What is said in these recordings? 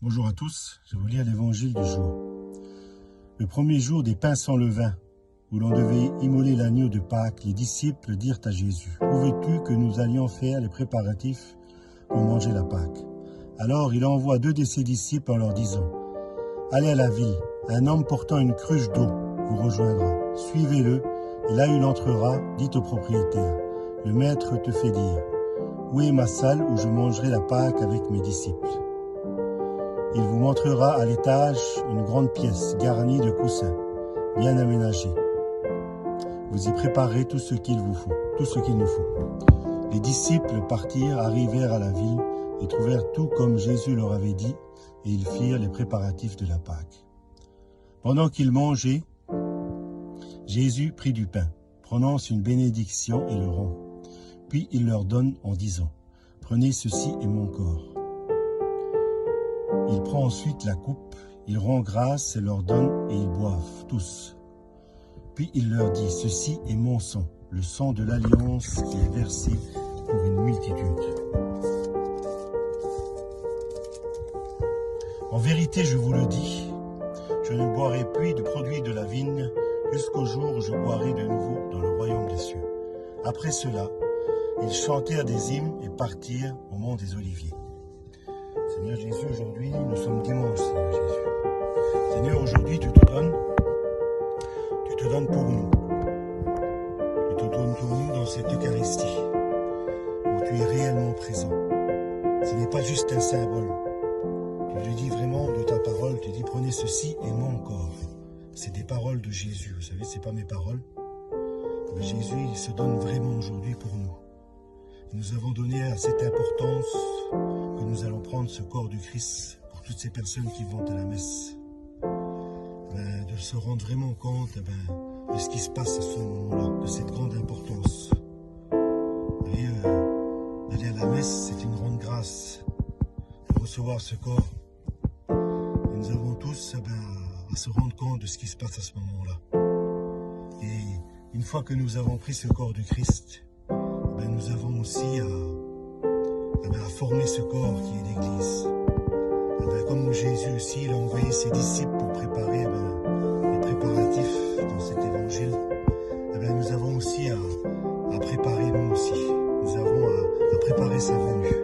Bonjour à tous, je vais vous lire l'évangile du jour. Le premier jour des pains sans levain, où l'on devait immoler l'agneau de Pâques, les disciples dirent à Jésus, « Où veux-tu que nous allions faire les préparatifs pour manger la Pâque ?» Alors il envoie 2 de ses disciples en leur disant, « Allez à la ville, un homme portant une cruche d'eau vous rejoindra. Suivez-le, et là où il entrera, dites au propriétaire, « Le maître te fait dire, où est ma salle où je mangerai la Pâque avec mes disciples ?» Il vous montrera à l'étage une grande pièce garnie de coussins, bien aménagée. Vous y préparez tout ce qu'il nous faut. Les disciples partirent, arrivèrent à la ville et trouvèrent tout comme Jésus leur avait dit, et ils firent les préparatifs de la Pâque. Pendant qu'ils mangeaient, Jésus prit du pain, prononce une bénédiction et le rend. Puis il leur donne en disant, « Prenez ceci est mon corps. » Il prend ensuite la coupe, il rend grâce et leur donne, et ils boivent tous. Puis il leur dit, « Ceci est mon sang, le sang de l'alliance qui est versé pour une multitude. » En vérité, je vous le dis, je ne boirai plus du produit de la vigne jusqu'au jour où je boirai de nouveau dans le royaume des cieux. Après cela, ils chantèrent des hymnes et partirent au mont des Oliviers. Seigneur Jésus, aujourd'hui, nous sommes dimanche, Seigneur Jésus. Seigneur, aujourd'hui, tu te donnes pour nous. Tu te donnes pour nous dans cette Eucharistie, où tu es réellement présent. Ce n'est pas juste un symbole. Tu le dis vraiment de ta parole, tu dis, prenez ceci et mon corps. C'est des paroles de Jésus, vous savez, ce n'est pas mes paroles. Mais Jésus, il se donne vraiment aujourd'hui pour nous. Nous avons donné à cette importance que nous allons prendre ce corps du Christ pour toutes ces personnes qui vont à la messe. De se rendre vraiment compte de ce qui se passe à ce moment-là, de cette grande importance. D'aller à la messe, c'est une grande grâce de recevoir ce corps. Et nous avons tous à se rendre compte de ce qui se passe à ce moment-là. Et une fois que nous avons pris ce corps du Christ, nous avons aussi à former ce corps qui est l'Église. Comme Jésus aussi, il a envoyé ses disciples pour préparer les préparatifs dans cet évangile, nous avons aussi à préparer nous aussi. Nous avons à préparer sa venue,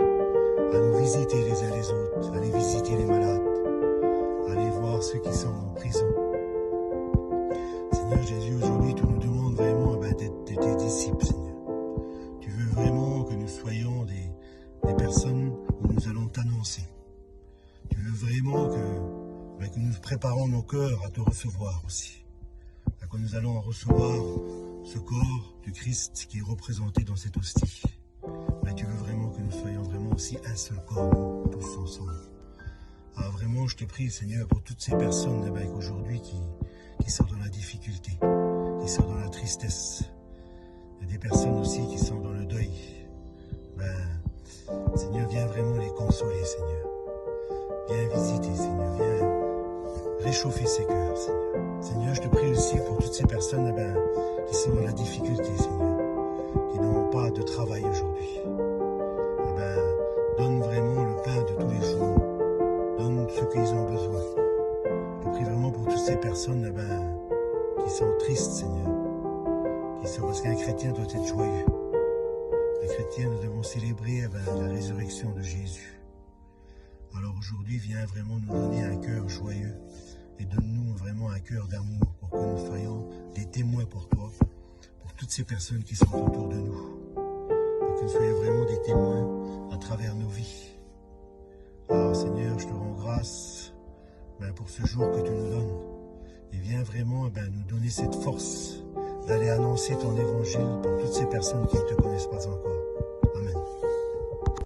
à nous visiter les uns les autres, à aller visiter les malades, à aller voir ceux qui sont en prison. Seigneur Jésus, aujourd'hui, tu nous demandes vraiment d'être tes disciples, Seigneur. Tu veux vraiment que nous soyons des personnes où nous allons t'annoncer. Tu veux vraiment que nous préparons nos cœurs à te recevoir aussi. Que nous allons recevoir ce corps du Christ qui est représenté dans cette hostie. Tu veux vraiment que nous soyons vraiment aussi un seul corps, nous, tous ensemble. Alors vraiment, je te prie, Seigneur, pour toutes ces personnes aujourd'hui qui sont dans la difficulté, qui sont dans la tristesse. Il y a des personnes aussi qui sont dans le deuil. Seigneur, viens vraiment les consoler, Seigneur. Viens visiter, Seigneur. Viens réchauffer ces cœurs, Seigneur. Seigneur, je te prie aussi pour toutes ces personnes qui sont dans la difficulté, Seigneur, qui n'ont pas de travail aujourd'hui. Donne vraiment le pain de tous les jours. Donne ce qu'ils ont besoin. Je te prie vraiment pour toutes ces personnes qui sont tristes, Seigneur. Parce qu'un chrétien doit être joyeux. Les chrétiens, nous devons célébrer la résurrection de Jésus. Alors aujourd'hui, viens vraiment nous donner un cœur joyeux et donne-nous vraiment un cœur d'amour pour que nous soyons des témoins pour toi, pour toutes ces personnes qui sont autour de nous. Et que nous soyons vraiment des témoins à travers nos vies. Alors Seigneur, je te rends grâce pour ce jour que tu nous donnes. Et viens vraiment nous donner cette force d'aller annoncer ton évangile pour toutes ces personnes qui ne te connaissent pas encore.